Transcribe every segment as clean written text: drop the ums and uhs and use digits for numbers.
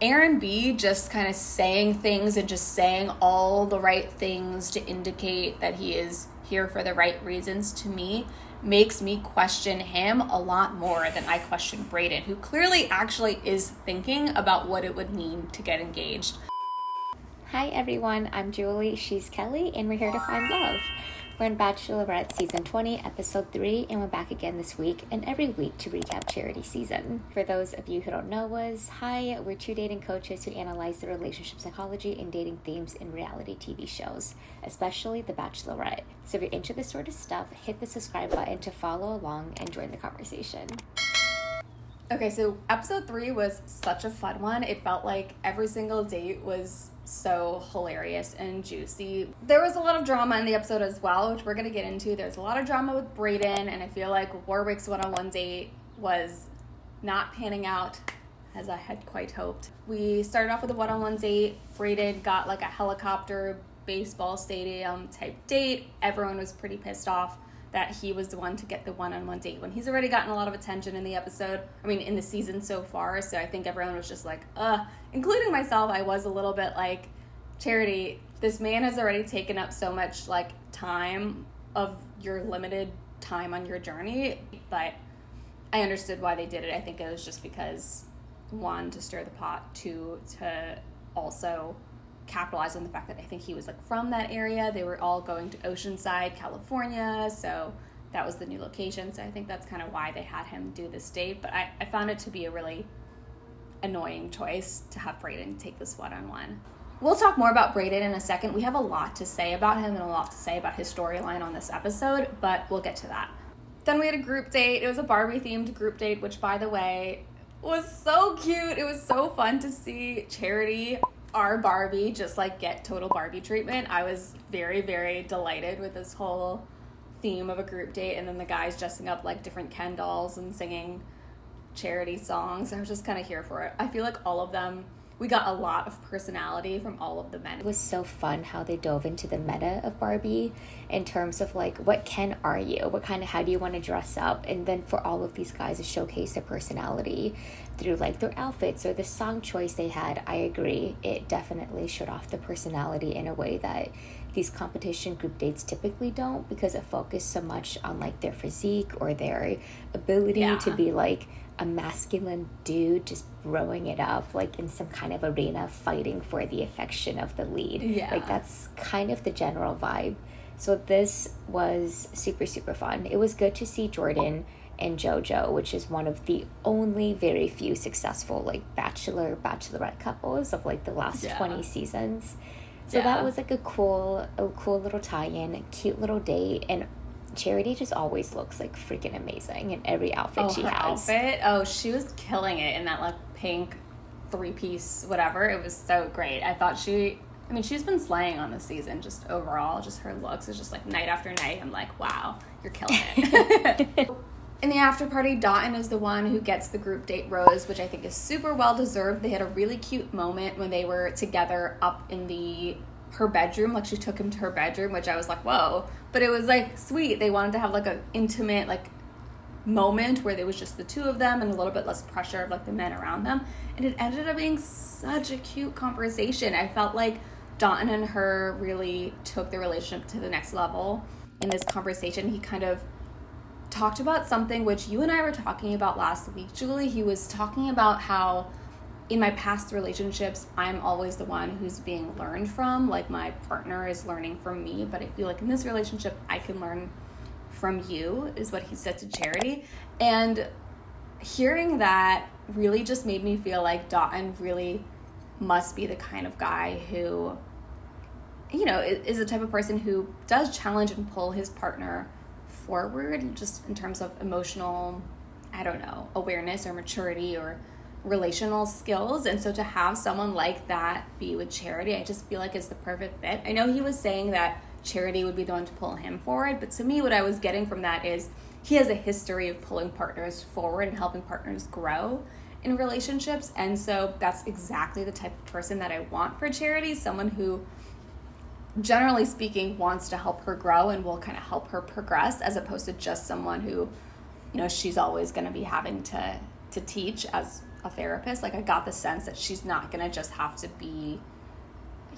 Aaron B just kind of saying things and just saying all the right things to indicate that he is here for the right reasons, to me, makes me question him a lot more than I question Brayden, who clearly actually is thinking about what it would mean to get engaged. Hi everyone, I'm Julie, she's Kelly, and we're here to find love. We're in Bachelorette Season 20, Episode 3, and we're back again this week and every week to recap Charity season. For those of you who don't know us, hi, we're two dating coaches who analyze the relationship psychology and dating themes in reality TV shows, especially The Bachelorette. So if you're into this sort of stuff, hit the subscribe button to follow along and join the conversation. Okay, so Episode 3 was such a fun one. It felt like every single date was so hilarious and juicy. There was a lot of drama in the episode as well, which we're going to get into. There's a lot of drama with Brayden, and I feel like Warwick's one-on-one date was not panning out as I had quite hoped. We started off with a one-on-one date. Brayden got like a helicopter baseball stadium type date. Everyone was pretty pissed off that he was the one to get the one-on-one date when he's already gotten a lot of attention in the episode. I mean, in the season so far. So I think everyone was just like, including myself. I was a little bit like, Charity, this man has already taken up so much like time of your limited time on your journey. But I understood why they did it. I think it was just because, one, to stir the pot, two, to also capitalize on the fact that I think he was like from that area. They were all going to Oceanside, California, so that was the new location. So I think that's kind of why they had him do this date. But I found it to be a really annoying choice to have Brayden take this one-on-one. We'll talk more about Brayden in a second. We have a lot to say about him and a lot to say about his storyline on this episode, but we'll get to that. Then we had a group date. It was a Barbie themed group date, which, by the way, was so cute. It was so fun to see Charity, our Barbie, just like get total Barbie treatment. I was very, very delighted with this whole theme of a group date, and then the guys dressing up like different Ken dolls and singing Charity songs. I was just kind of here for it. I feel like all of them, we got a lot of personality from all of the men. It was so fun how they dove into the meta of Barbie in terms of like, what Ken are you? How do you want to dress up? And then for all of these guys to showcase their personality through like their outfits or the song choice they had. I agree. It definitely showed off the personality in a way that these competition group dates typically don't, because it focused so much on like their physique or their ability to be like a masculine dude just throwing it up like in some kind of arena fighting for the affection of the lead. Like that's kind of the general vibe. So this was super, super fun. It was good to see Jordan and JoJo, which is one of the only very few successful like bachelorette couples of like the last 20 seasons. So that was like a cool little tie-in, a cute little date, and Charity just always looks like freaking amazing in every outfit she has. She was killing it in that like pink 3-piece whatever. It was so great. I thought she's been slaying on this season, just overall, just her looks is just like night after night. I'm like, wow, you're killing it. In the after party, Dotun is the one who gets the group date rose, which I think is super well deserved. They had a really cute moment when they were together up in her bedroom. Like she took him to her bedroom, which I was like, whoa. But it was like sweet. They wanted to have like an intimate like moment where there was just the two of them and a little bit less pressure of like the men around them. And it ended up being such a cute conversation. I felt like Dotun and her really took the relationship to the next level in this conversation. He kind of talked about something which you and I were talking about last week, Julie. He was talking about how in my past relationships, I'm always the one who's being learned from. Like my partner is learning from me, but I feel like in this relationship, I can learn from you, is what he said to Charity. And hearing that really just made me feel like Dotun really must be the kind of guy who, you know, is the type of person who does challenge and pull his partner forward just in terms of emotional, awareness or maturity or relational skills. And so to have someone like that be with Charity, I just feel like is the perfect fit. I know he was saying that Charity would be the one to pull him forward, but to me what I was getting from that is he has a history of pulling partners forward and helping partners grow in relationships. And so that's exactly the type of person that I want for Charity, someone who generally speaking wants to help her grow and will kind of help her progress, as opposed to just someone who, you know, she's always going to be having to teach, as a therapist. Like, I got the sense that she's not going to just have to be,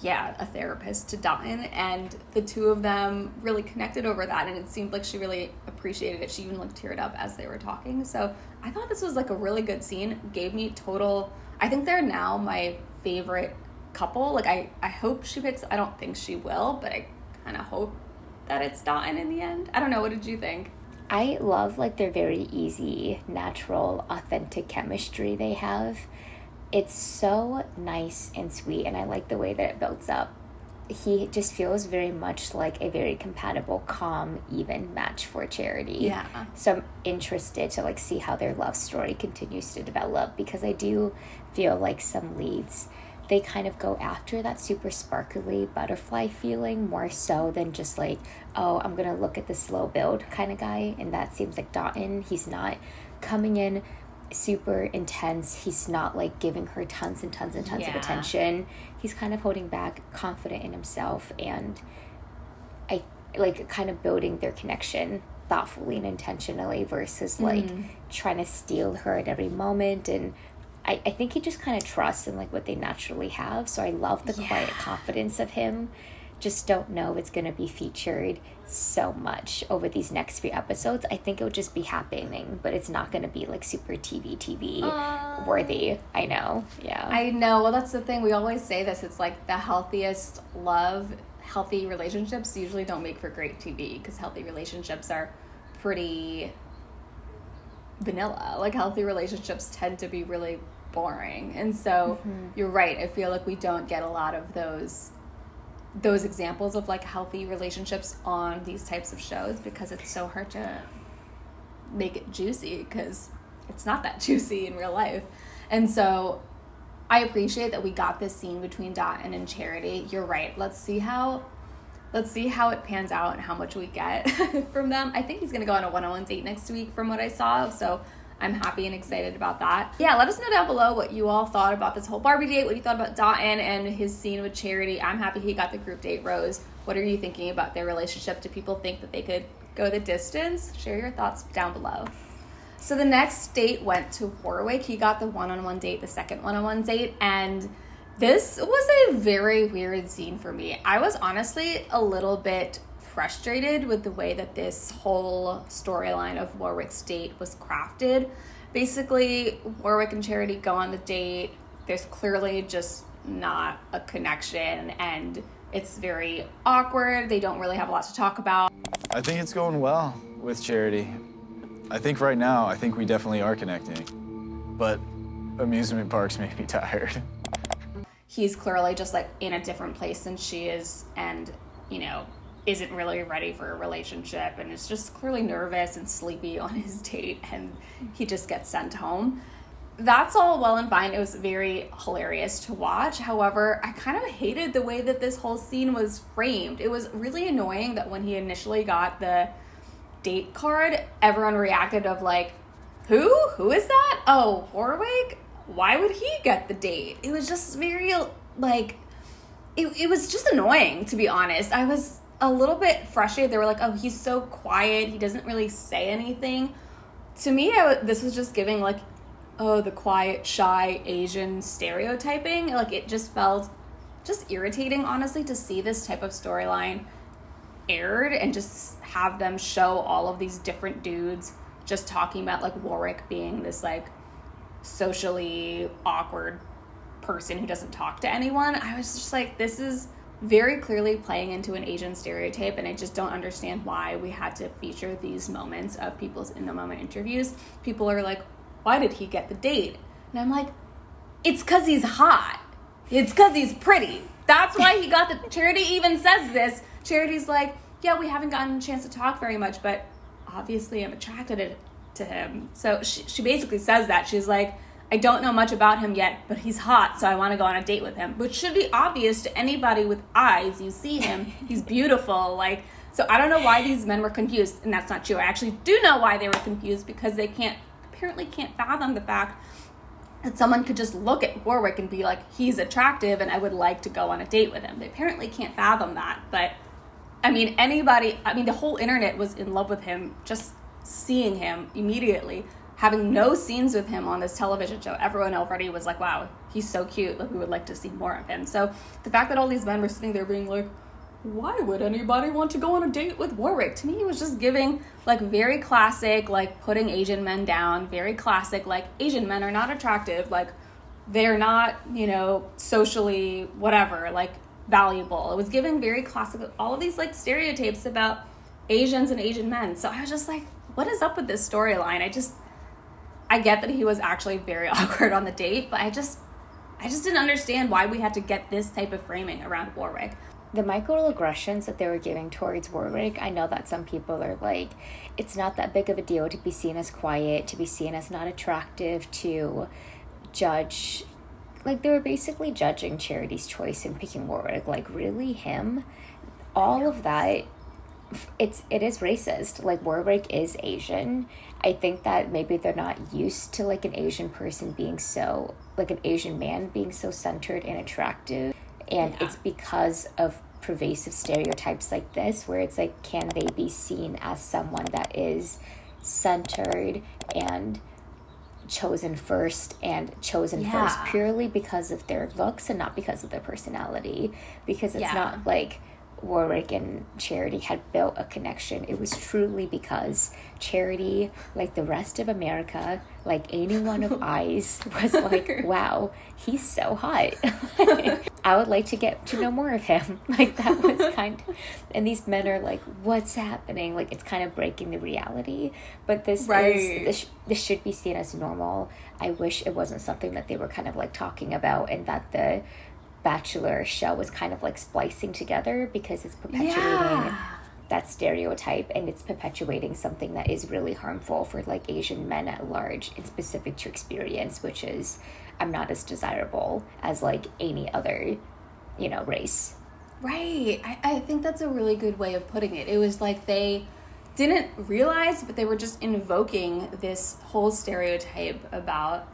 a therapist to Dotun. And the two of them really connected over that. And it seemed like she really appreciated it. She even looked teared up as they were talking. So I thought this was like a really good scene. Gave me total, I think they're now my favorite couple. Like, I hope she picks, I don't think she will, but I kind of hope that it's Dotun in the end. I don't know. What did you think? I love like their very easy, natural, authentic chemistry they have. It's so nice and sweet, and I like the way that it builds up. He just feels very much like a very compatible, calm, even match for Charity. Yeah. So I'm interested to like see how their love story continues to develop, because I do feel like some leads, they kind of go after that super sparkly butterfly feeling more so than just like, oh, I'm going to look at the slow build kind of guy. And that seems like Dotun. He's not coming in super intense. He's not like giving her tons and tons and tons of attention. He's kind of holding back, confident in himself, and I like kind of building their connection thoughtfully and intentionally versus like trying to steal her at every moment. And I think he just kind of trusts in like what they naturally have. So I love the quiet confidence of him. Just don't know it's going to be featured so much over these next few episodes. I think it would just be happening, but it's not going to be like super TV worthy. I know. Yeah. I know. Well, that's the thing. We always say this. It's like the healthiest love, healthy relationships usually don't make for great TV, because healthy relationships are pretty vanilla. Like, healthy relationships tend to be really boring. And so you're right. I feel like we don't get a lot of those examples of like healthy relationships on these types of shows, because it's so hard to make it juicy, because it's not that juicy in real life. And so I appreciate that we got this scene between Dotun and Charity. You're right. Let's see how it pans out and how much we get from them. I think he's going to go on a one-on-one date next week from what I saw. So I'm happy and excited about that. Yeah, let us know down below what you all thought about this whole Barbie date, what you thought about Dotun and his scene with Charity. I'm happy he got the group date rose. What are you thinking about their relationship? Do people think that they could go the distance? Share your thoughts down below. So the next date went to Warwick. He got the one-on-one date, the second one-on-one date, and this was a very weird scene for me. I was honestly a little bit frustrated with the way that this whole storyline of Warwick's date was crafted. Basically, Warwick and Charity go on the date. There's clearly just not a connection, and it's very awkward. They don't really have a lot to talk about. I think it's going well with Charity. I think right now, we definitely are connecting. But amusement parks make me tired. He's clearly just like in a different place than she is, and, you know, isn't really ready for a relationship, and is just clearly nervous and sleepy on his date, and he just gets sent home. That's all well and fine. It was very hilarious to watch. However, I kind of hated the way that this whole scene was framed. It was really annoying that when he initially got the date card, everyone reacted of like, who is that? Oh, Warwick? Why would he get the date? It was just very like, it was just annoying, to be honest. I was a little bit frustrated. They were like, oh, he's so quiet, he doesn't really say anything. To me, this was just giving like, oh, the quiet, shy Asian stereotyping. Like, it just felt just irritating, honestly, to see this type of storyline aired and just have them show all of these different dudes just talking about like Warwick being this like socially awkward person who doesn't talk to anyone. I was just like, this is very clearly playing into an Asian stereotype, and I just don't understand why we had to feature these moments of people's in the moment interviews. People are like, why did he get the date? And I'm like, it's because he's hot. It's because he's pretty. That's why he got the... Charity even says this. Charity's like, yeah, we haven't gotten a chance to talk very much, but obviously I'm attracted to him. So she basically says that. She's like, I don't know much about him yet, but he's hot, so I want to go on a date with him. Which should be obvious to anybody with eyes. You see him, he's beautiful. Like, so I don't know why these men were confused, and that's not true. I actually do know why they were confused, because they apparently can't fathom the fact that someone could just look at Warwick and be like, he's attractive and I would like to go on a date with him. They apparently can't fathom that. But I mean, the whole internet was in love with him, just seeing him immediately. having no scenes with him on this television show. Everyone already was like, wow, he's so cute. Like, we would like to see more of him. So the fact that all these men were sitting there being like, why would anybody want to go on a date with Warwick? To me, it was just giving, like, very classic, like, putting Asian men down. Very classic, like, Asian men are not attractive. Like, they're not, you know, socially whatever, like, valuable. It was giving very classic, all of these, like, stereotypes about Asians and Asian men. So I was just like, what is up with this storyline? I get that he was actually very awkward on the date, but I just didn't understand why we had to get this type of framing around Warwick. The microaggressions that they were giving towards Warwick, I know that some people are like, it's not that big of a deal to be seen as quiet, to be seen as not attractive, to judge. Like, they were basically judging Charity's choice in picking Warwick. Like, really, him? All of that, it is racist. Like, Warwick is Asian. I think that maybe they're not used to, like, an Asian person being so, like, an Asian man being so centered and attractive. And it's because of pervasive stereotypes like this, where it's like, can they be seen as someone that is centered and chosen first purely because of their looks and not because of their personality? Because it's not like Warwick and Charity had built a connection. It was truly because Charity, like the rest of America, like anyone of eyes, was like, wow, he's so hot. I would like to get to know more of him. Like, that was kind of, and these men are like, what's happening? Like, it's kind of breaking the reality. But this should be seen as normal. I wish it wasn't something that they were kind of like talking about, and that the Bachelor show was kind of like splicing together, because it's perpetuating that stereotype, and it's perpetuating something that is really harmful for like Asian men at large, and specific to experience, which is, I'm not as desirable as like any other, you know, race. Right. I think that's a really good way of putting it. It was like they didn't realize, but they were just invoking this whole stereotype about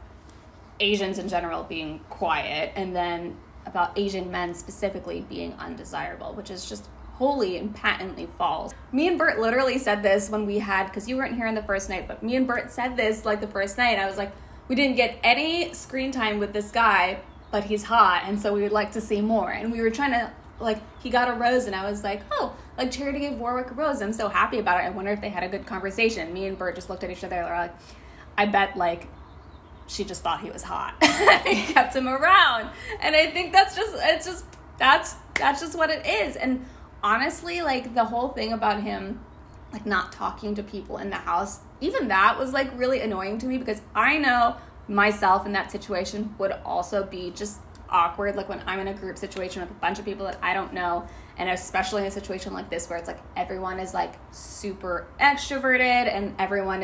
Asians in general being quiet, and then about Asian men specifically being undesirable, which is just wholly and patently false. Me and Bert literally said this when we had, because you weren't here on the first night, but me and Bert said this like the first night. I was like, we didn't get any screen time with this guy, but he's hot, and so we would like to see more. And we were trying to, like, he got a rose, and I was like, oh, like, Charity gave Warwick a rose. I'm so happy about it. I wonder if they had a good conversation. Me and Bert just looked at each other, and were like, I bet, like, she just thought he was hot and kept him around. And I think that's just what it is. And honestly, like, the whole thing about him, like, not talking to people in the house, even that was, like, really annoying to me, because I know myself in that situation would also be just awkward. Like, when I'm in a group situation with a bunch of people that I don't know, and especially in a situation like this where it's like everyone is like super extroverted and everyone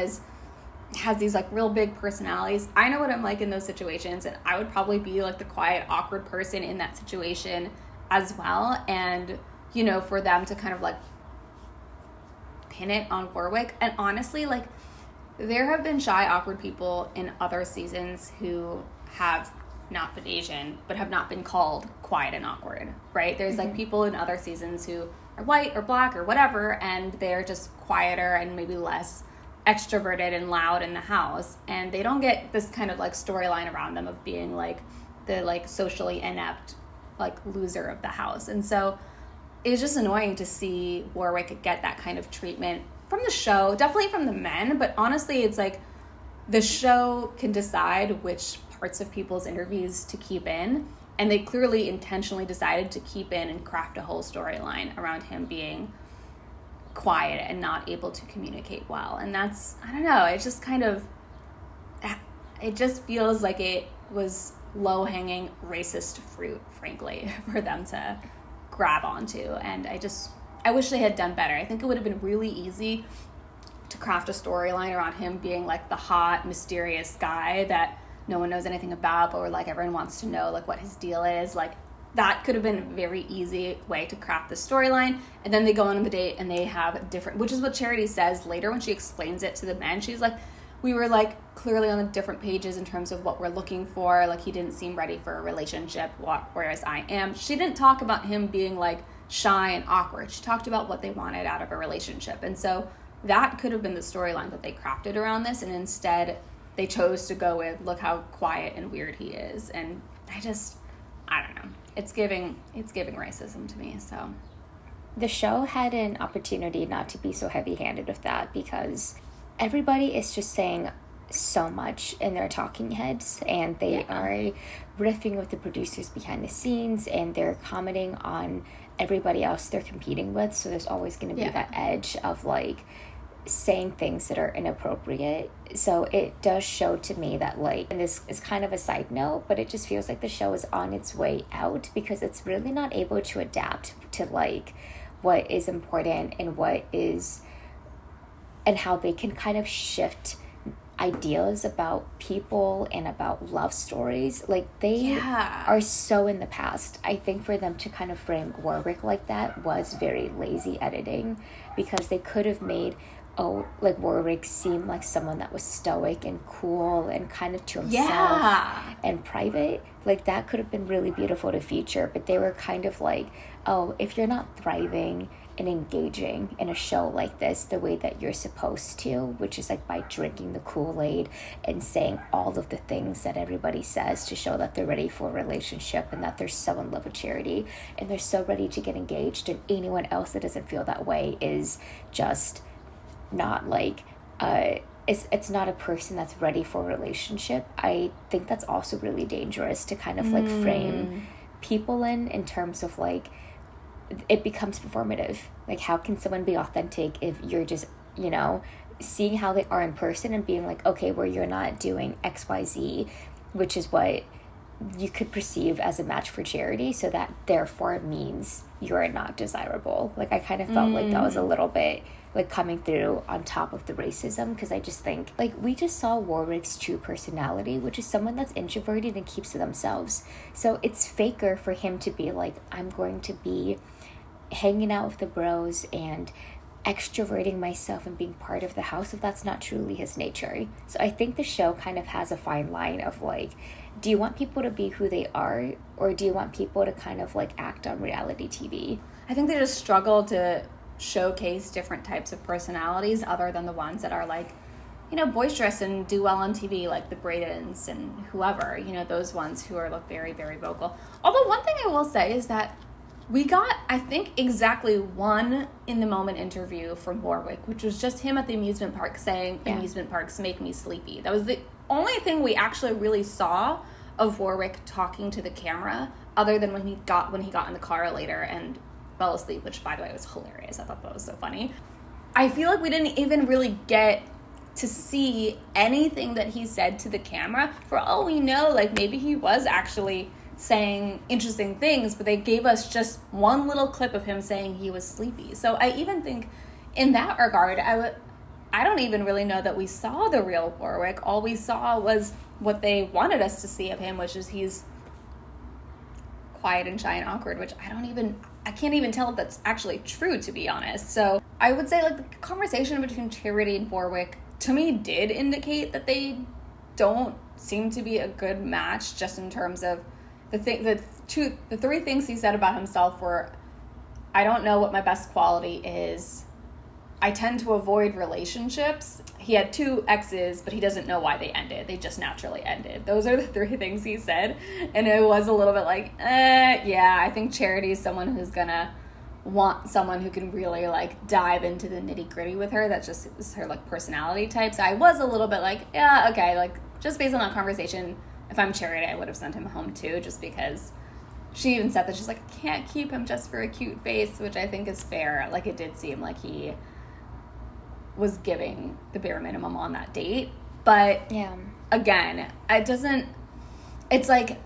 has these like real big personalities. I know what I'm like in those situations, and I would probably be like the quiet, awkward person in that situation as well. And, you know, for them to kind of like pin it on Warwick, and honestly, like, there have been shy, awkward people in other seasons who have not been Asian, but have not been called quiet and awkward, right? There's like people in other seasons who are white or black or whatever, and they're just quieter and maybe less extroverted and loud in the house, and they don't get this kind of like storyline around them of being like the like socially inept like loser of the house. And so it's just annoying to see Warwick get that kind of treatment from the show, definitely from the men, but honestly, it's like the show can decide which parts of people's interviews to keep in, and they clearly intentionally decided to keep in and craft a whole storyline around him being quiet and not able to communicate well. And that's, I don't know, it just kind of, it just feels like it was low-hanging racist fruit, frankly, for them to grab onto. And I wish they had done better. I think it would have been really easy to craft a storyline around him being like the hot, mysterious guy that no one knows anything about, but like everyone wants to know like what his deal is. Like, that could have been a very easy way to craft the storyline. And then they go on the date and they have different, which is what Charity says later when she explains it to the men. She's like, we were like clearly on the different pages in terms of what we're looking for. Like, he didn't seem ready for a relationship, whereas I am. She didn't talk about him being like shy and awkward. She talked about what they wanted out of a relationship. And so that could have been the storyline that they crafted around this, and instead they chose to go with, look how quiet and weird he is. And I don't know. It's giving racism to me, so. The show had an opportunity not to be so heavy-handed with that, because everybody is just saying so much in their talking heads, and they are riffing with the producers behind the scenes, and they're commenting on everybody else they're competing with. So there's always going to be that edge of like saying things that are inappropriate. So it does show to me that, like, and this is kind of a side note, but it just feels like the show is on its way out, because it's really not able to adapt to like what is important and what is, and how they can kind of shift ideas about people and about love stories. Like, they are so in the past. I think for them to kind of frame Warwick like that was very lazy editing, because they could have made Warwick seem like someone that was stoic and cool and kind of to himself and private. Like, that could have been really beautiful to feature, but they were kind of like, oh, if you're not thriving and engaging in a show like this the way that you're supposed to, which is like by drinking the Kool-Aid and saying all of the things that everybody says to show that they're ready for a relationship and that they're so in love with Charity and they're so ready to get engaged, and anyone else that doesn't feel that way is just not like it's not a person that's ready for a relationship. I think that's also really dangerous to kind of like frame people in terms of like, it becomes performative. Like, how can someone be authentic if you're just, you know, seeing how they are in person and being like, okay, well, you're not doing XYZ, which is what you could perceive as a match for Charity, so that therefore means you're not desirable. Like, I kind of felt like that was a little bit like coming through on top of the racism, because I just think like we just saw Warwick's true personality, which is someone that's introverted and keeps to themselves. So it's faker for him to be like, I'm going to be hanging out with the bros and extroverting myself and being part of the house, if that's not truly his nature. So I think the show kind of has a fine line of like, do you want people to be who they are, or do you want people to kind of like act on reality TV? I think they just struggle to showcase different types of personalities other than the ones that are like, you know, boisterous and do well on TV, like the Braydens and whoever, you know, those ones who are like very, very vocal. Although one thing I will say is that we got, I think, exactly one in the moment interview from Warwick, which was just him at the amusement park saying, amusement parks make me sleepy. That was the only thing we actually really saw of Warwick talking to the camera, other than when he got in the car later and fell asleep, which, by the way, was hilarious. I thought that was so funny. I feel like we didn't even really get to see anything that he said to the camera. For all we know, like, maybe he was actually saying interesting things, but they gave us just one little clip of him saying he was sleepy. So I even think in that regard, I don't even really know that we saw the real Warwick. All we saw was what they wanted us to see of him, which is he's quiet and shy and awkward, which I can't even tell if that's actually true, to be honest. So I would say, like, the conversation between Charity and Warwick, to me, did indicate that they don't seem to be a good match, just in terms of the three things he said about himself were, I don't know what my best quality is. I tend to avoid relationships. He had 2 exes, but he doesn't know why they ended. They just naturally ended. Those are the 3 things he said. And it was a little bit like, I think Charity is someone who's gonna want someone who can really like dive into the nitty gritty with her. That's just is her like personality type. So I was a little bit like, yeah, okay, like just based on that conversation, if I'm Charity, I would have sent him home too, just because she even said that she's like, I can't keep him just for a cute face, which I think is fair. Like, it did seem like he was giving the bare minimum on that date. But again, it's like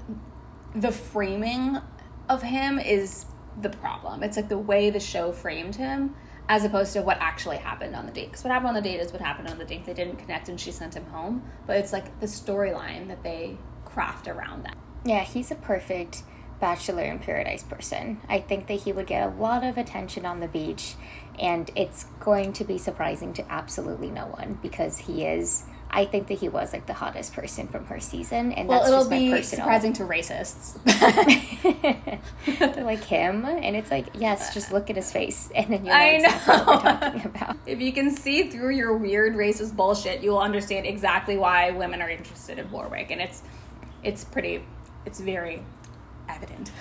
the framing of him is the problem. It's like the way the show framed him as opposed to what actually happened on the date. Because what happened on the date is what happened on the date. They didn't connect and she sent him home. But it's like the storyline that they craft around that. Yeah, he's a perfect Bachelor in Paradise person. I think that he would get a lot of attention on the beach, and it's going to be surprising to absolutely no one, because he is I think that he was like the hottest person from her season, and well, that's it'll just my be personal. surprising to racists. They're like him, and it's like, yes, just look at his face, and then you'll know I exactly know. what we're talking about. If you can see through your weird racist bullshit, you will understand exactly why women are interested in Warwick, and it's very evident.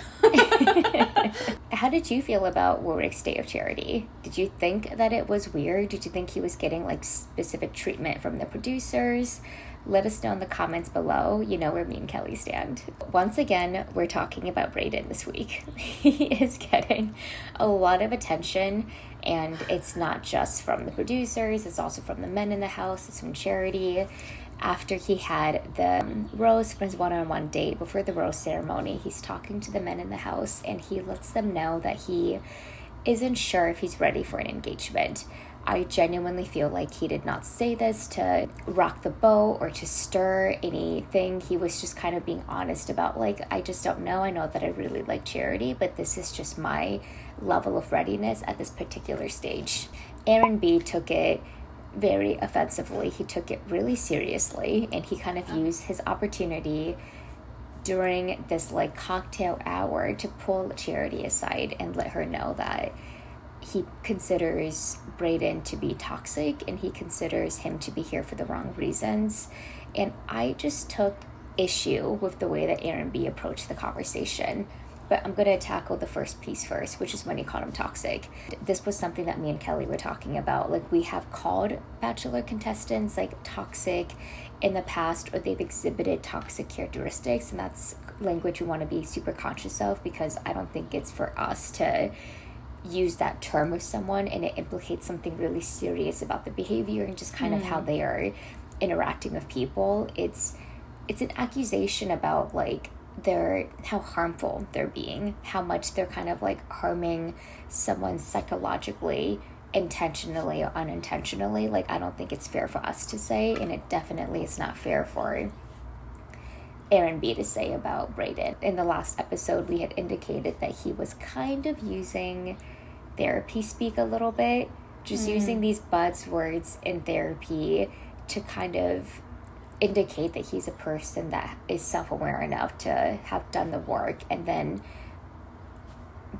How did you feel about Warwick's Day of Charity? Did you think that it was weird? Did you think he was getting like specific treatment from the producers? Let us know in the comments below. You know where me and Kelly stand. Once again, we're talking about Brayden this week. He is getting a lot of attention, and it's not just from the producers, it's also from the men in the house, it's from Charity. After he had the rose from his one-on-one date, before the rose ceremony, he's talking to the men in the house, and he lets them know that he isn't sure if he's ready for an engagement. I genuinely feel like he did not say this to rock the boat or to stir anything. He was just kind of being honest about, like, I just don't know. I know that I really like Charity, but this is just my level of readiness at this particular stage. Aaron B took it very offensively. He took it really seriously, and he kind of used his opportunity during this like cocktail hour to pull Charity aside and let her know that he considers Brayden to be toxic, and he considers him to be here for the wrong reasons. And I just took issue with the way that Aaron B approached the conversation. But I'm going to tackle the first piece first, which is when he called him toxic. This was something that me and Kelly were talking about. Like, we have called Bachelor contestants like toxic in the past, or they've exhibited toxic characteristics, and that's language we want to be super conscious of, because I don't think it's for us to use that term with someone and it implicates something really serious about the behavior and just kind of how they are interacting with people. It's an accusation about like how harmful they're being, how much they're kind of like harming someone psychologically, intentionally or unintentionally. Like, I don't think it's fair for us to say, and it definitely is not fair for Aaron B to say about Brayden. In the last episode, we had indicated that he was kind of using therapy speak a little bit, just using these buzzwords in therapy to kind of indicate that he's a person that is self-aware enough to have done the work, and then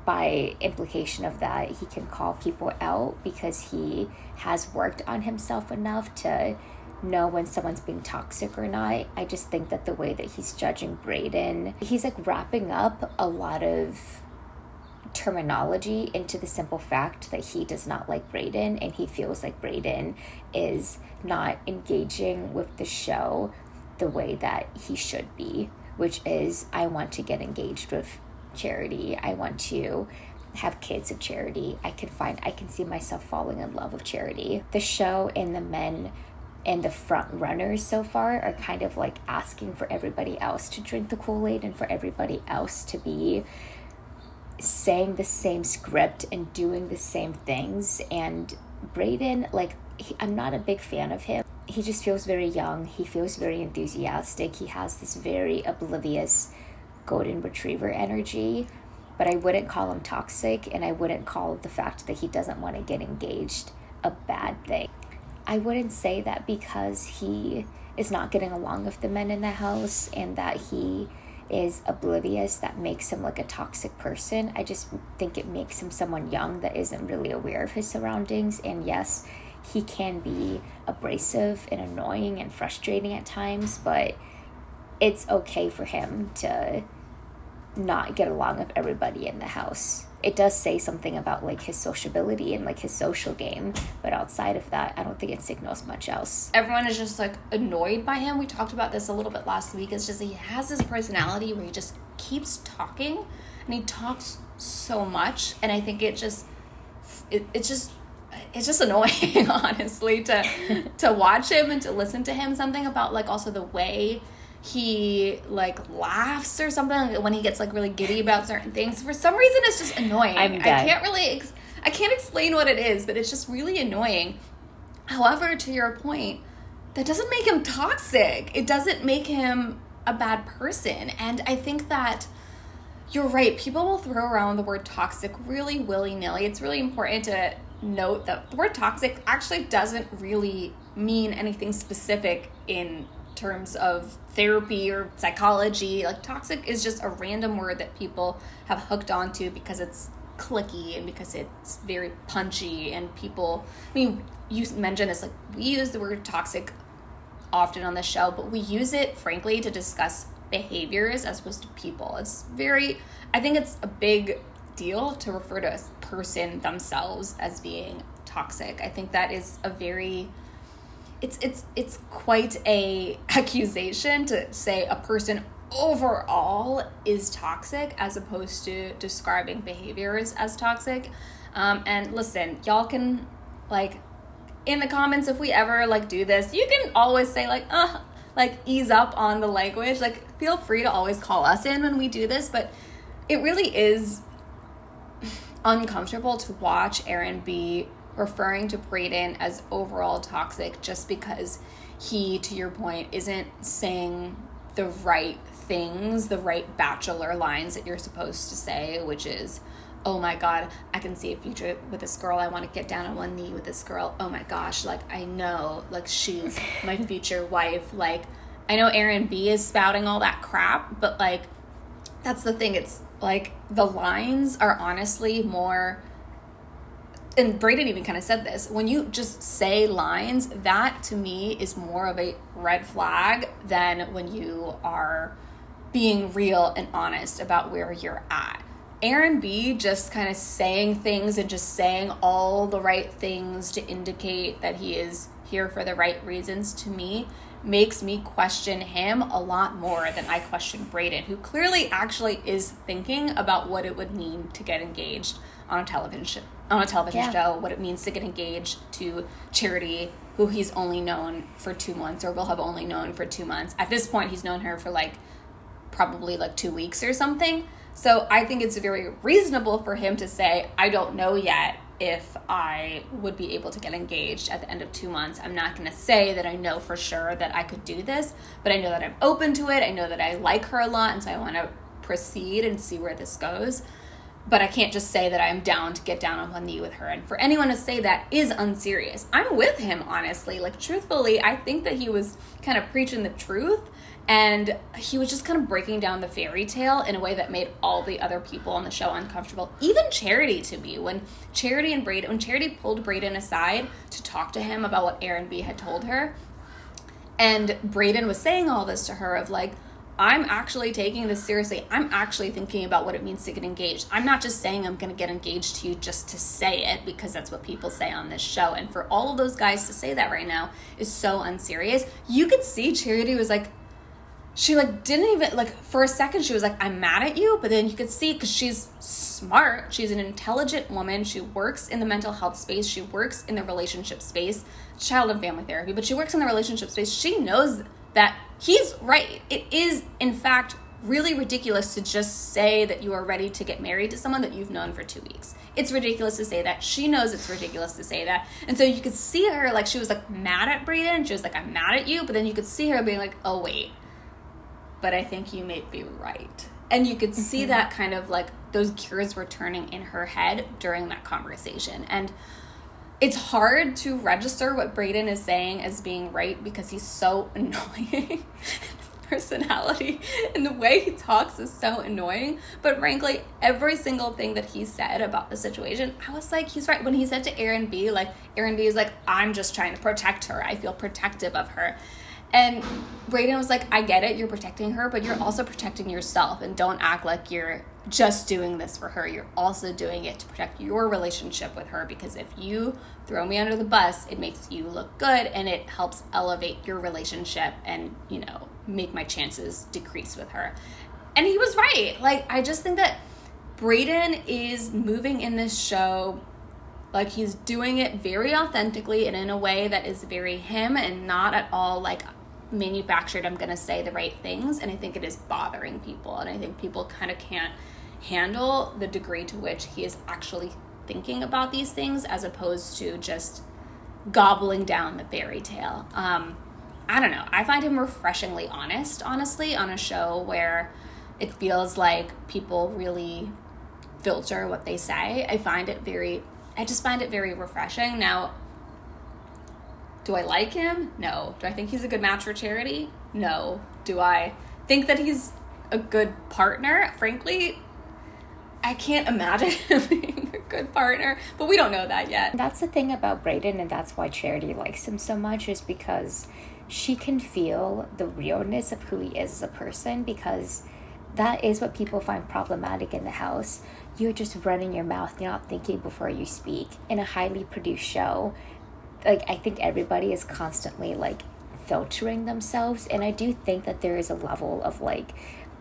by implication of that, he can call people out because he has worked on himself enough to know when someone's being toxic or not. I just think that the way that he's judging Brayden, he's like wrapping up a lot of terminology into the simple fact that he does not like Brayden, and he feels like Brayden is not engaging with the show the way that he should be, which is, I want to get engaged with Charity, I want to have kids with Charity, I can see myself falling in love with Charity. The show and the men and the front runners so far are kind of like asking for everybody else to drink the Kool-Aid and for everybody else to be saying the same script and doing the same things. And Brayden, like, I'm not a big fan of him. He just feels very young. He feels very enthusiastic. He has this very oblivious golden retriever energy. But I wouldn't call him toxic, and I wouldn't call the fact that he doesn't want to get engaged a bad thing. I wouldn't say that because he is not getting along with the men in the house and that he is oblivious that makes him like a toxic person. I just think it makes him someone young that isn't really aware of his surroundings. And yes, he can be abrasive and annoying and frustrating at times, but it's okay for him to not get along with everybody in the house. It does say something about like his sociability and like his social game, but outside of that, I don't think it signals much else. Everyone is just like annoyed by him. We talked about this a little bit last week. It's just he has this personality where he just keeps talking, and he talks so much, and I think it's just annoying, honestly, to watch him and to listen to him. Something about like also the way he like laughs or something when he gets like really giddy about certain things. For some reason, it's just annoying. I can't explain what it is, but it's just really annoying. However, to your point, that doesn't make him toxic. It doesn't make him a bad person. And I think that you're right. People will throw around the word toxic really willy-nilly. It's really important to note that the word toxic actually doesn't really mean anything specific in terms of therapy or psychology. Like, toxic is just a random word that people have hooked onto because it's clicky and because it's very punchy, and people, I mean, you mentioned this, like, we use the word toxic often on the show, but we use it, frankly, to discuss behaviors as opposed to people. It's very, I think it's a big deal to refer to a person themselves as being toxic. I think that is a very, it's quite a accusation to say a person overall is toxic as opposed to describing behaviors as toxic. And listen, y'all can, like, in the comments, if we ever, like, do this, you can always say, like, ease up on the language. Like, feel free to always call us in when we do this, but it really is uncomfortable to watch Aaron B referring to Brayden as overall toxic just because he, to your point, isn't saying the right things, the right Bachelor lines that you're supposed to say, which is, oh my God, I can see a future with this girl. I want to get down on one knee with this girl. Oh my gosh, like, I know, like, she's my future wife. Like, I know Aaron B is spouting all that crap, but, like, that's the thing. It's like the lines are honestly more, and Brayden even kind of said this, when you just say lines, that to me is more of a red flag than when you are being real and honest about where you're at. Aaron B just kind of saying things and just saying all the right things to indicate that he is here for the right reasons, to me, makes me question him a lot more than I question Brayden, who clearly actually is thinking about what it would mean to get engaged on a television show, what it means to get engaged to Charity, who he's only known for 2 months, or will have only known for 2 months. At this point, he's known her for, like, probably, like, 2 weeks or something. So I think it's very reasonable for him to say, I don't know yet if I would be able to get engaged at the end of 2 months. I'm not going to say that I know for sure that I could do this, but I know that I'm open to it. I know that I like her a lot, and so I want to proceed and see where this goes. But I can't just say that I'm down to get down on one knee with her. And for anyone to say that is unserious. I'm with him, honestly. Like, truthfully, I think that he was kind of preaching the truth. And he was just kind of breaking down the fairy tale in a way that made all the other people on the show uncomfortable. Even Charity, to me. When Charity pulled Brayden aside to talk to him about what Aaron B had told her, and Brayden was saying all this to her of, like, I'm actually taking this seriously. I'm actually thinking about what it means to get engaged. I'm not just saying I'm going to get engaged to you just to say it because that's what people say on this show. And for all of those guys to say that right now is so unserious. You could see Charity was like, she, like, didn't even, like, for a second she was like, I'm mad at you. But then you could see, because she's smart, she's an intelligent woman, she works in the mental health space, she works in the relationship space, child and family therapy, but she works in the relationship space. She knows that he's right. It is, in fact, really ridiculous to just say that you are ready to get married to someone that you've known for 2 weeks. It's ridiculous to say that. She knows it's ridiculous to say that. And so you could see her, like, she was, like, mad at Brayden. She was like, I'm mad at you. But then you could see her being like, oh, wait, but I think you may be right. And you could see that kind of, like, those gears were turning in her head during that conversation. And it's hard to register what Brayden is saying as being right because he's so annoying. His personality and the way he talks is so annoying. But frankly, every single thing that he said about the situation, I was like, he's right. When he said to Aaron B, like, Aaron B is like, I'm just trying to protect her. I feel protective of her. And Brayden was like, I get it, you're protecting her, but you're also protecting yourself, and don't act like you're just doing this for her. You're also doing it to protect your relationship with her, because if you throw me under the bus, it makes you look good, and it helps elevate your relationship and, you know, make my chances decrease with her. And he was right. Like, I just think that Brayden is moving in this show like he's doing it very authentically and in a way that is very him and not at all like manufactured, I'm gonna say the right things. And I think it is bothering people, and I think people kind of can't handle the degree to which he is actually thinking about these things as opposed to just gobbling down the fairy tale. I don't know, I find him refreshingly honestly, on a show where it feels like people really filter what they say. I just find it very refreshing. Now, Do I like him? No. Do I think he's a good match for Charity? No. Do I think that he's a good partner? Frankly, I can't imagine him being a good partner, but we don't know that yet. That's the thing about Brayden, and that's why Charity likes him so much, is because she can feel the realness of who he is as a person, because that is what people find problematic in the house. You're just running your mouth, you're not thinking before you speak. In a highly produced show, like, I think everybody is constantly, like, filtering themselves, and I do think that there is a level of, like,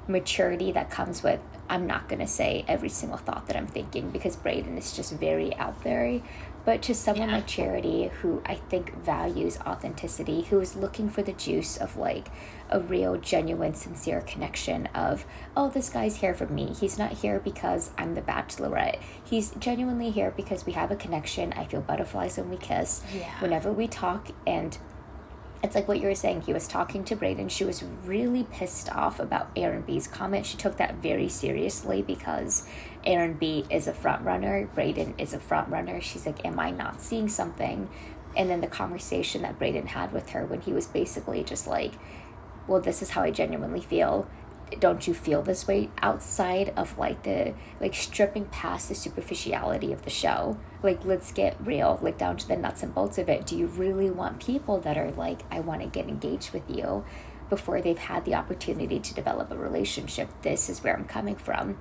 maturity that comes with, I'm not going to say every single thought that I'm thinking, because Brayden is just very out there. But to someone like Charity, who I think values authenticity, who is looking for the juice of, like, a real, genuine, sincere connection of, oh, this guy's here for me. He's not here because I'm the Bachelorette. He's genuinely here because we have a connection. I feel butterflies when we kiss. Yeah. Whenever we talk, and it's like what you were saying, he was talking to Brayden. She was really pissed off about Aaron B's comment. She took that very seriously because Aaron B is a front runner. Brayden is a front runner. She's like, am I not seeing something? And then the conversation that Brayden had with her when he was basically just like, well, this is how I genuinely feel. Don't you feel this way outside of, like, the, like, stripping past the superficiality of the show? Like, let's get real, like, down to the nuts and bolts of it. Do you really want people that are like, I want to get engaged with you before they've had the opportunity to develop a relationship? This is where I'm coming from.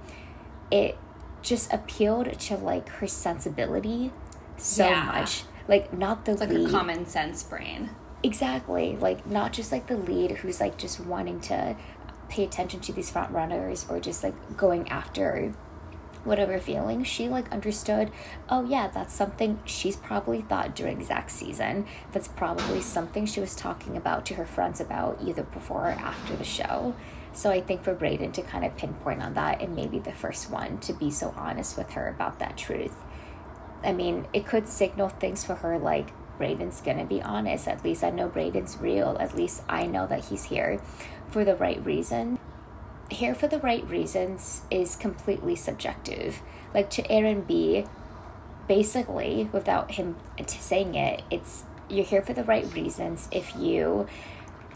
It just appealed to, like, her sensibility so much. Like, not the lead. Like a common sense brain. Exactly. Like, not just, like, the lead who's, like, just wanting to pay attention to these front runners or just, like, going after whatever feeling. She, like, understood, oh yeah, that's something she's probably thought during Zach's season. That's probably something she was talking about to her friends about either before or after the show. So I think for Brayden to kind of pinpoint on that, and maybe the first one to be so honest with her about that truth, I mean, it could signal things for her, like, Brayden's gonna be honest. At least I know Brayden's real. At least I know that he's here for the right reason. Here for the right reasons is completely subjective. Like, to Aaron B, basically, without him saying it, it's, you're here for the right reasons if you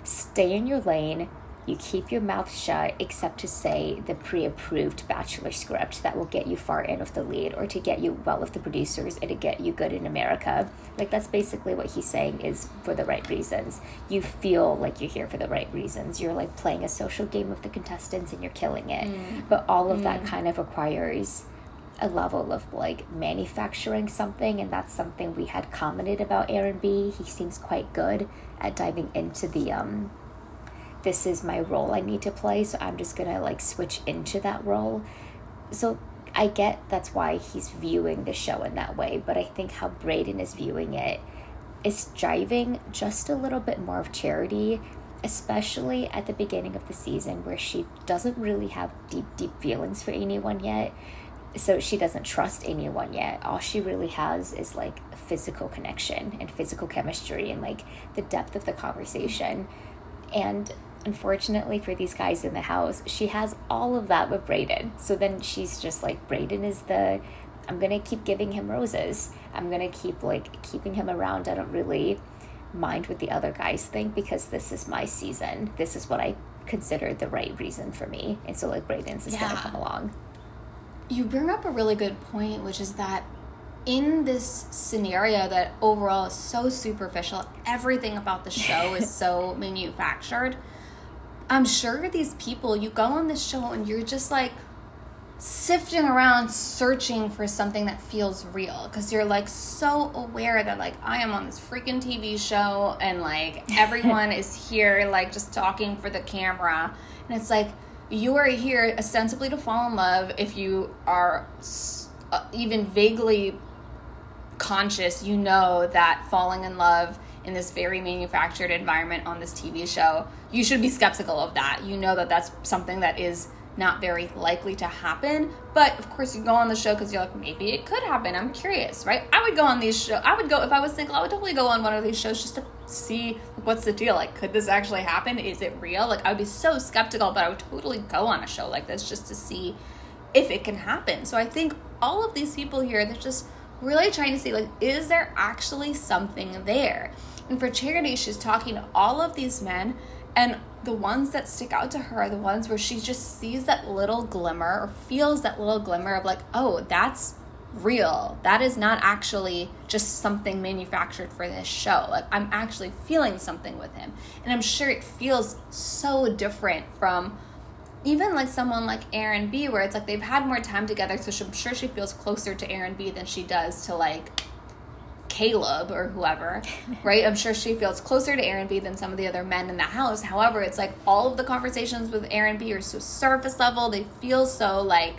stay in your lane, you keep your mouth shut, except to say the pre-approved Bachelor script that will get you far in with the lead, or to get you well with the producers, and to get you good in America. Like, that's basically what he's saying is for the right reasons. You feel like you're here for the right reasons. You're, like, playing a social game with the contestants and you're killing it. But all of that kind of requires a level of, like, manufacturing something, and that's something we had commented about Aaron B. He seems quite good at diving into the this is my role I need to play, so I'm just gonna, like, switch into that role. So I get that's why he's viewing the show in that way, but I think how Brayden is viewing it is driving just a little bit more of Charity, especially at the beginning of the season, where she doesn't really have deep feelings for anyone yet. So she doesn't trust anyone yet. All she really has is, like, a physical connection and physical chemistry and, like, the depth of the conversation. And unfortunately for these guys in the house, she has all of that with Brayden. So then she's just like, Brayden is the, I'm going to keep giving him roses. I'm going to keep, like, keeping him around. I don't really mind what the other guys think because this is my season. This is what I consider the right reason for me. And so, like, Brayden's is going to come along. You bring up a really good point, which is that in this scenario that overall is so superficial, everything about the show is so manufactured. I'm sure these people, you go on this show and you're just, like, sifting around searching for something that feels real, because you're, like, so aware that, like, I am on this freaking TV show and, like, everyone is here, like, just talking for the camera, and it's like, you are here ostensibly to fall in love. If you are even vaguely conscious, you know that falling in love in this very manufactured environment on this TV show, you should be skeptical of that. You know that that's something that is not very likely to happen, but of course you go on the show because you're like, maybe it could happen. I'm curious, right? I would go on these shows. I would go, if I was single, I would totally go on one of these shows just to see what's the deal. Like, could this actually happen? Is it real? Like, I would be so skeptical, but I would totally go on a show like this just to see if it can happen. So I think all of these people here, they're just really trying to see, like, is there actually something there? And for Charity, she's talking to all of these men, and the ones that stick out to her are the ones where she just sees that little glimmer or feels that little glimmer of like, oh, that's real. That is not actually just something manufactured for this show. Like, I'm actually feeling something with him. And I'm sure it feels so different from even like someone like Aaron B, where it's like they've had more time together, so I'm sure she feels closer to Aaron B than she does to like Caleb or whoever, right? I'm sure she feels closer to Aaron B than some of the other men in the house. However, it's like all of the conversations with Aaron B are so surface level. They feel so like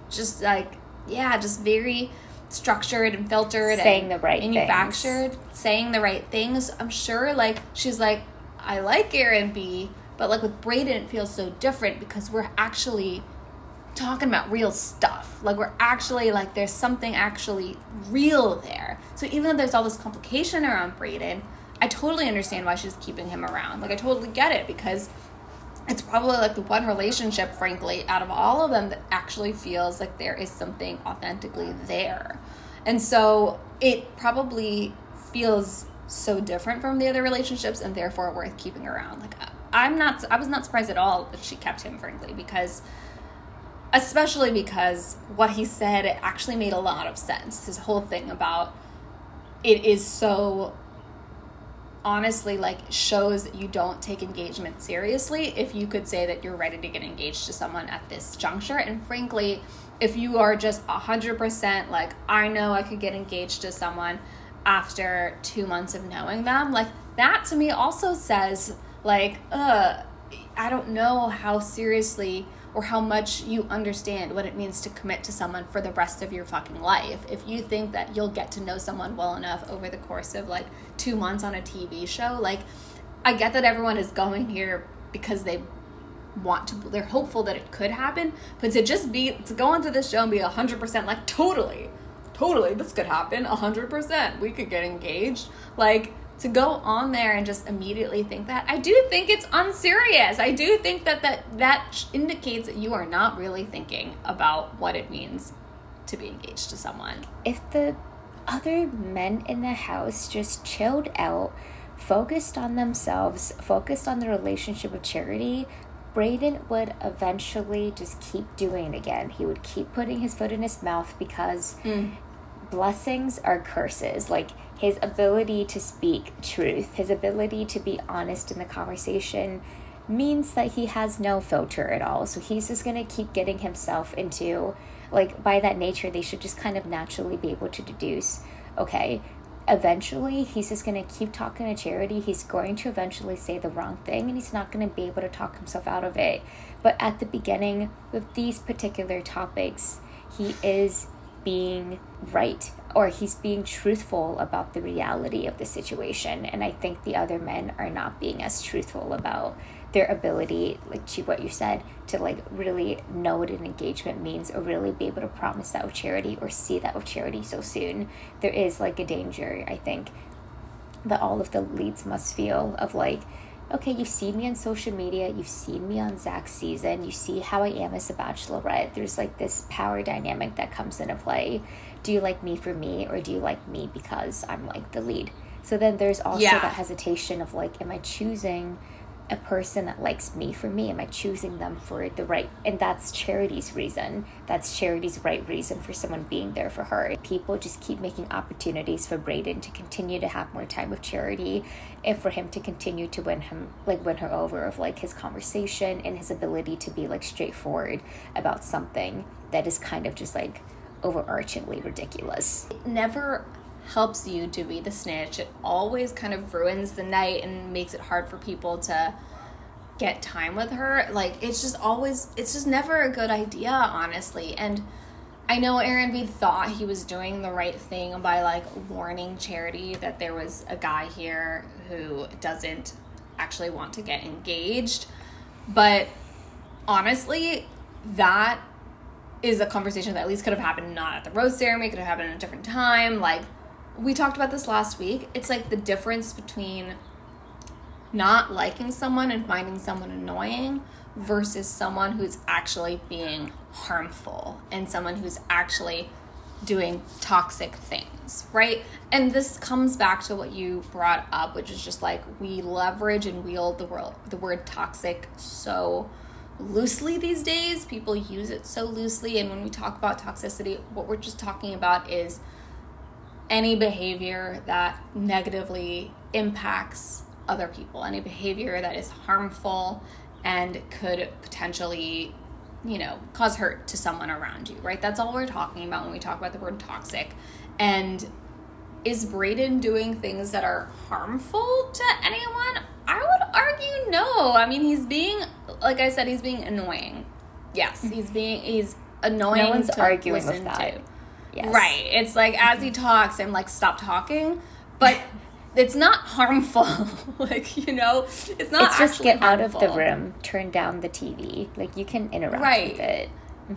just like, yeah, just very structured and filtered, saying the right manufactured things. Saying the right things. I'm sure like she's like, I like Aaron B, but like with Brayden it feels so different because we're actually talking about real stuff. Like, we're actually like, there's something actually real there. So even though there's all this complication around Brayden, I totally understand why she's keeping him around. Like, I totally get it, because it's probably like the one relationship, frankly, out of all of them that actually feels like there is something authentically there. And so it probably feels so different from the other relationships, and therefore worth keeping around. Like, I was not surprised at all that she kept him, frankly, especially because what he said actually made a lot of sense. His whole thing about it is so honestly like shows that you don't take engagement seriously if you could say that you're ready to get engaged to someone at this juncture. And frankly, if you are just 100% like, I know I could get engaged to someone after 2 months of knowing them, like, that to me also says like, I don't know how seriously or how much you understand what it means to commit to someone for the rest of your fucking life. If you think that you'll get to know someone well enough over the course of like 2 months on a TV show, like, I get that everyone is going here because they're hopeful that it could happen, but to go onto this show and be 100% like, totally, this could happen, 100%, we could get engaged, like, to go on there and just immediately think that, I do think it's unserious. I do think that indicates that you are not really thinking about what it means to be engaged to someone. If the other men in the house just chilled out, focused on themselves, focused on the relationship with Charity, Brayden would eventually just keep doing it again. He would keep putting his foot in his mouth, because blessings are curses. Like, his ability to speak truth, his ability to be honest in the conversation means that he has no filter at all. So he's just going to keep getting himself into, like, by that nature, they should just kind of naturally be able to deduce, okay, eventually he's just going to keep talking to Charity. He's going to eventually say the wrong thing, and he's not going to be able to talk himself out of it. But at the beginning, with these particular topics, he is being right, or he's being truthful about the reality of the situation. And I think the other men are not being as truthful about their ability, like to what you said, to like really know what an engagement means, or really be able to promise that with Charity, or see that with Charity so soon. There is like a danger, I think, that all of the leads must feel of like, okay, you've seen me on social media, you've seen me on Zach's season, you see how I am as a Bachelorette. There's like this power dynamic that comes into play. Do you like me for me, or do you like me because I'm like the lead? So then there's also that hesitation of like, am I choosing a person that likes me for me? Am I choosing them for the right? And that's Charity's reason. That's Charity's right reason for someone being there for her. People just keep making opportunities for Brayden to continue to have more time with Charity, and for him to continue to win her over, of like his conversation and his ability to be like straightforward about something that is kind of just like overarchingly ridiculous. It never helps you to be the snitch. It always kind of ruins the night and makes it hard for people to get time with her. Like, it's just never a good idea, honestly. And I know Aaron B thought he was doing the right thing by like warning Charity that there was a guy here who doesn't actually want to get engaged. But honestly, that is a conversation that at least could have happened not at the rose ceremony, could have happened at a different time. Like, we talked about this last week. It's like the difference between not liking someone and finding someone annoying versus someone who's actually being harmful, and someone who's actually doing toxic things, right? And this comes back to what you brought up, which is just like we leverage and wield the word toxic so loosely these days. People use it so loosely, and when we talk about toxicity, what we're just talking about is any behavior that negatively impacts other people, any behavior that is harmful and could potentially, you know, cause hurt to someone around you, right? That's all we're talking about when we talk about the word toxic. And is Brayden doing things that are harmful to anyone? I would argue no. I mean, he's being, like I said, he's being annoying. Yes, he's annoying. No one's to arguing listen with that. to. Yes. Right. It's like as he talks, I'm like, stop talking. But it's not harmful. Like, you know, it's not It's just get harmful. out of the room, turn down the TV. Like, you can interact with it.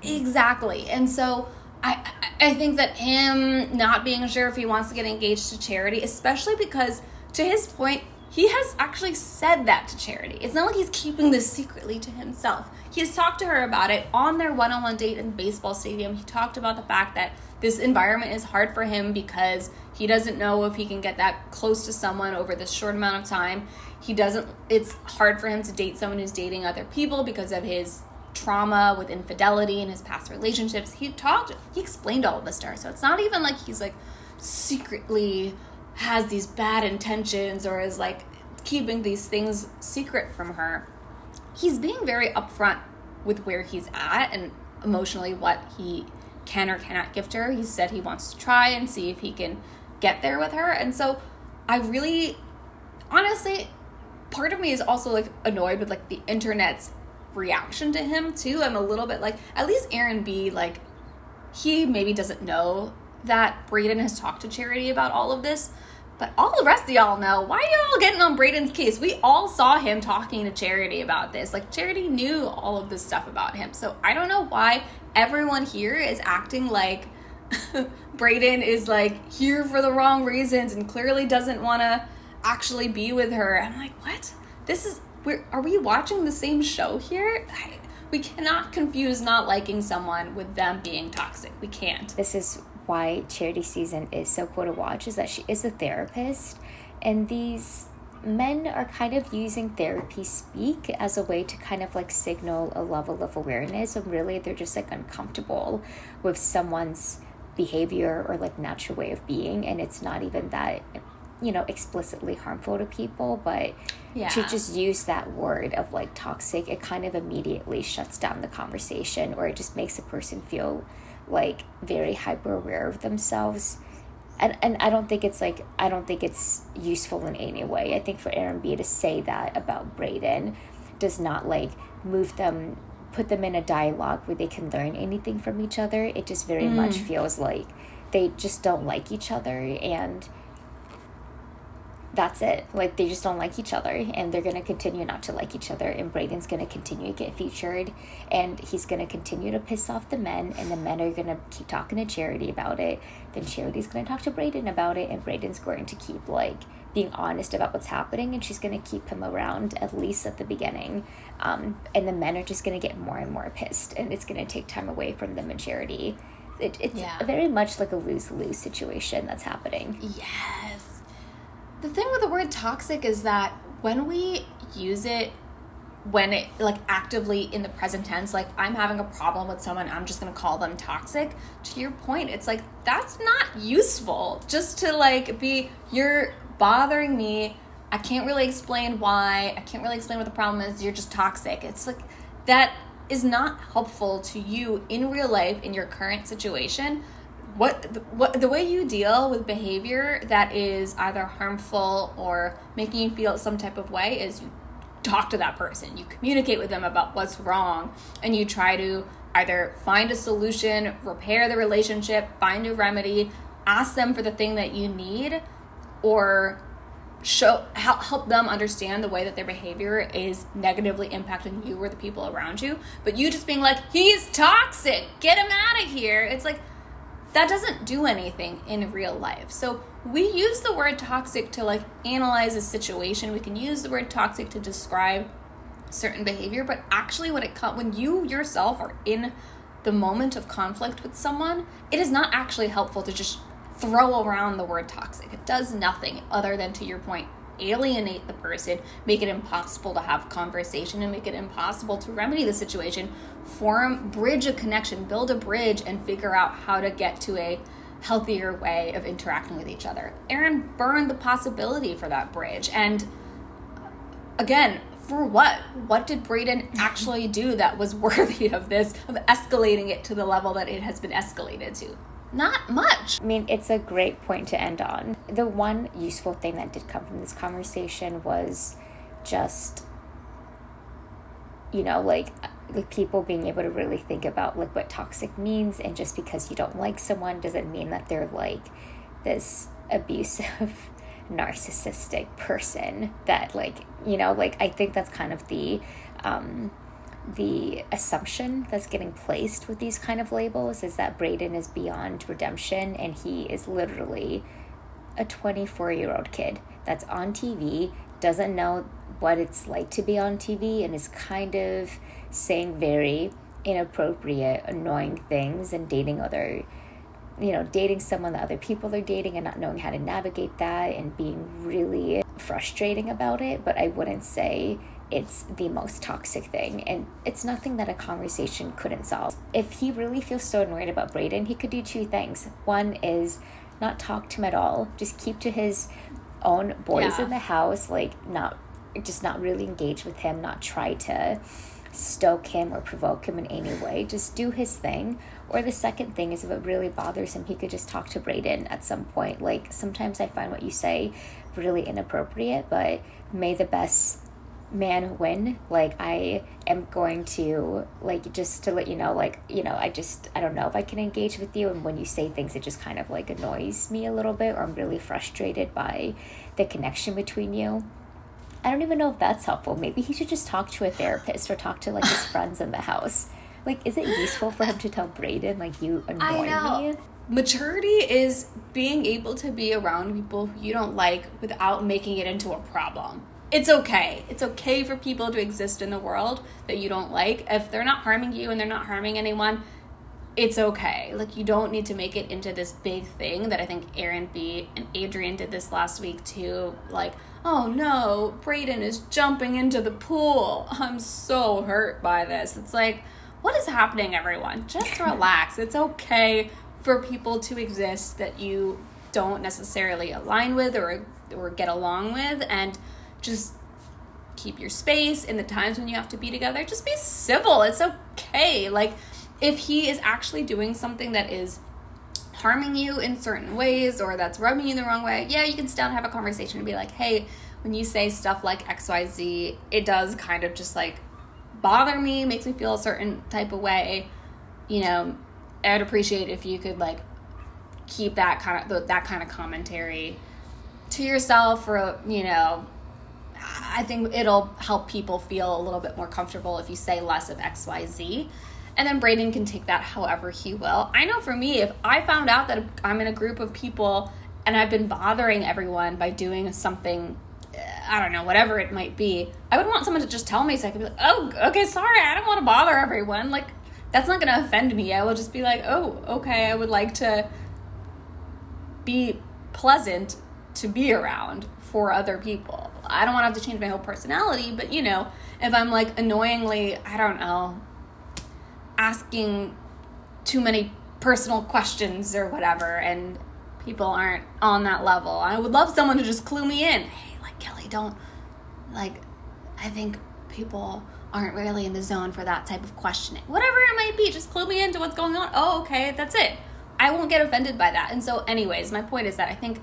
Exactly. And so I think that him not being sure if he wants to get engaged to Charity, especially because, to his point, he has actually said that to Charity. It's not like he's keeping this secretly to himself. He has talked to her about it on their one-on-one date in the baseball stadium. He talked about the fact that this environment is hard for him because he doesn't know if he can get that close to someone over this short amount of time. It's hard for him to date someone who's dating other people because of his trauma with infidelity in his past relationships. He explained all of this to her. So it's not even like he's like secretly has these bad intentions or is like keeping these things secret from her. He's being very upfront with where he's at and emotionally what he can or cannot give to her. He said he wants to try and see if he can get there with her. And so I really, honestly, part of me is also like annoyed with like the internet's reaction to him too. I'm a little bit like, at least Aaron B, like, he maybe doesn't know that Brayden has talked to Charity about all of this, but all the rest of y'all know. Why y'all getting on Brayden's case? We all saw him talking to Charity about this. Like, Charity knew all of this stuff about him. So I don't know why everyone here is acting like Brayden is like here for the wrong reasons and clearly doesn't want to actually be with her. I'm like, what? Are we watching the same show here? We cannot confuse not liking someone with them being toxic. We can't. This is why Charity season is so cool to watch, is that she is a therapist, and these men are kind of using therapy speak as a way to kind of like signal a level of awareness, and really they're just like uncomfortable with someone's behavior or like natural way of being, and it's not even that, you know, explicitly harmful to people, but to just use that word of like toxic, it kind of immediately shuts down the conversation, or it just makes a person feel like very hyper aware of themselves. And I don't think it's useful in any way. I think for Aaron B to say that about Brayden does not like put them in a dialogue where they can learn anything from each other. It just very much feels like they just don't like each other, and that's it. Like, they just don't like each other, and they're going to continue not to like each other, and Brayden's going to continue to get featured, and he's going to continue to piss off the men, and the men are going to keep talking to Charity about it. Then Charity's going to talk to Brayden about it, and Brayden's going to keep like being honest about what's happening, and she's going to keep him around, at least at the beginning. And the men are just going to get more and more pissed, and it's going to take time away from them and Charity. It's very much like a lose-lose situation that's happening. Yes. The thing with the word toxic is that when we use it, when it like actively in the present tense, like I'm having a problem with someone, I'm just going to call them toxic. To your point, it's like, that's not useful. Just to like you're bothering me. I can't really explain why. I can't really explain what the problem is. You're just toxic. It's like, that is not helpful to you in real life in your current situation. The way you deal with behavior that is either harmful or making you feel some type of way is you talk to that person, you communicate with them about what's wrong, and you try to either find a solution, repair the relationship, find a remedy, ask them for the thing that you need, or help them understand the way that their behavior is negatively impacting you or the people around you. But you just being like, he's toxic, get him out of here, it's like, that doesn't do anything in real life. So we use the word toxic to like analyze a situation. We can use the word toxic to describe certain behavior, but actually when you yourself are in the moment of conflict with someone, it is not actually helpful to just throw around the word toxic. It does nothing other than, to your point, alienate the person, make it impossible to have conversation, and make it impossible to remedy the situation, bridge a connection, build a bridge, and figure out how to get to a healthier way of interacting with each other. Aaron burned the possibility for that bridge. And again, for what? What did Brayden actually do that was worthy of this, of escalating it to the level that it has been escalated to? Not much. I mean, it's a great point to end on. The one useful thing that did come from this conversation was just, you know, like people being able to really think about like what toxic means, and just because you don't like someone doesn't mean that they're like this abusive narcissistic person that, like, you know, like I think that's kind of the assumption that's getting placed with these kind of labels, is that Brayden is beyond redemption, and he is literally a 24-year-old kid that's on TV, doesn't know what it's like to be on TV, and is kind of saying very inappropriate, annoying things, and dating someone that other people are dating and not knowing how to navigate that, and being really frustrating about it. But I wouldn't say it's the most toxic thing, and it's nothing that a conversation couldn't solve. If he really feels so annoyed about Brayden, he could do two things. One is not talk to him at all, just keep to his own boys in the house, like not really engage with him, not try to stoke him or provoke him in any way, just do his thing. Or the second thing is, if it really bothers him, he could just talk to Brayden at some point. Like, sometimes I find what you say really inappropriate, but may the best man win. Like, I am going to, like, just to let you know, like, you know, I don't know if I can engage with you, and when you say things, it just kind of like annoys me a little bit, or I'm really frustrated by the connection between you. I don't even know if that's helpful. Maybe he should just talk to a therapist, or talk to like his friends in the house. Like, is it useful for him to tell Brayden, like, you annoy me? Maturity is being able to be around people who you don't like without making it into a problem. It's okay. It's okay for people to exist in the world that you don't like. If they're not harming you and they're not harming anyone, it's okay. Like, you don't need to make it into this big thing that I think Aaron B and Adrian did this last week too. Like, oh no, Brayden is jumping into the pool. I'm so hurt by this. It's like, what is happening, everyone? Just relax. It's okay for people to exist that you don't necessarily align with or get along with, and just keep your space in the times when you have to be together. Just be civil. It's okay. Like, if he is actually doing something that is harming you in certain ways, or that's rubbing you the wrong way, yeah, you can sit down and have a conversation and be like, hey, when you say stuff like XYZ, it does kind of just like bother me, makes me feel a certain type of way. You know, I'd appreciate if you could like keep that kind of commentary to yourself, or, you know, I think it'll help people feel a little bit more comfortable if you say less of XYZ. And then Brayden can take that however he will. I know for me, if I found out that I'm in a group of people and I've been bothering everyone by doing something, I don't know, whatever it might be, I would want someone to just tell me, so I could be like, oh, okay, sorry, I don't want to bother everyone. Like, that's not going to offend me. I will just be like, oh, okay, I would like to be pleasant to be around for other people. I don't want to have to change my whole personality, but, you know, if I'm like annoyingly, I don't know, asking too many personal questions or whatever, and people aren't on that level, I would love someone to just clue me in. Hey, like, Kelly, don't, like, I think people aren't really in the zone for that type of questioning. Whatever it might be, just clue me into what's going on. Oh, okay, that's it. I won't get offended by that. And so anyways, my point is that I think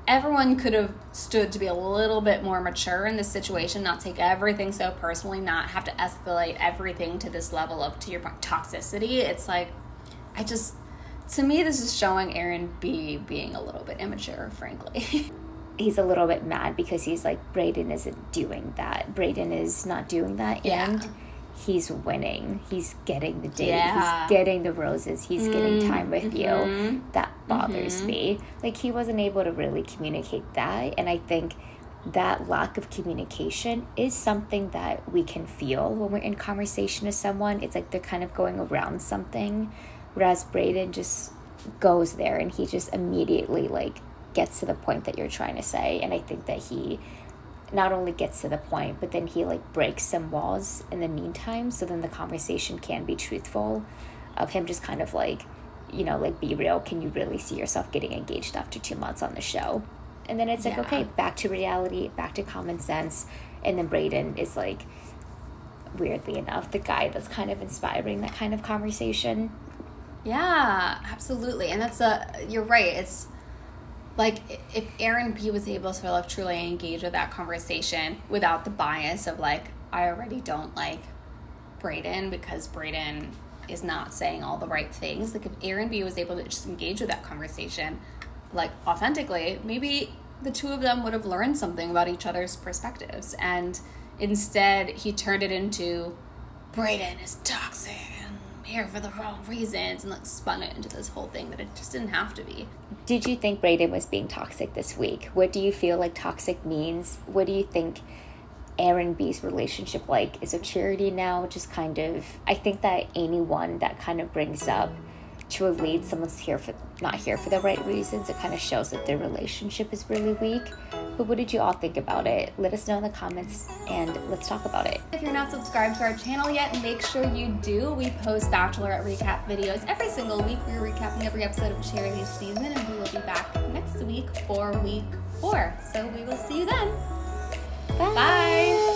everyone could have stood to be a little bit more mature in this situation, not take everything so personally, not have to escalate everything to this level of, to your point, toxicity. It's like, to me, this is showing Aaron B being a little bit immature, frankly. He's a little bit mad because he's like, Brayden isn't doing that. Brayden is not doing that. Yeah. And he's winning. He's getting the date. Yeah. He's getting the roses. He's getting time with you. That bothers me. Like, he wasn't able to really communicate that. And I think that lack of communication is something that we can feel when we're in conversation with someone. It's like they're kind of going around something, whereas Brayden just goes there and he just immediately like gets to the point that you're trying to say. And I think that he not only gets to the point, but then he like breaks some walls in the meantime, so then the conversation can be truthful, of him just kind of like, you know, like, be real, can you really see yourself getting engaged after 2 months on the show? And then it's like, okay, back to reality, back to common sense. And then Brayden is like, weirdly enough, the guy that's kind of inspiring that kind of conversation. Yeah, absolutely. And you're right. It's like, if Aaron B was able to like truly engage with that conversation without the bias of like, I already don't like Brayden because Brayden is not saying all the right things. Like, if Aaron B was able to just engage with that conversation like authentically, maybe the two of them would have learned something about each other's perspectives. And instead he turned it into, Brayden is toxic and here for the wrong reasons, and like spun it into this whole thing that it just didn't have to be. Did you think Brayden was being toxic this week? What do you feel like toxic means? What do you think Aaron B's relationship like? Is it Charity now? Just kind of, I think that anyone that kind of brings up to a lead someone's not here for the right reasons, it kind of shows that their relationship is really weak. But what did you all think about it? Let us know in the comments and let's talk about it. If you're not subscribed to our channel yet, make sure you do. We post Bachelorette recap videos every single week. We're recapping every episode of Charity's season, and we will be back next week for week 4. So we will see you then. Bye. Bye.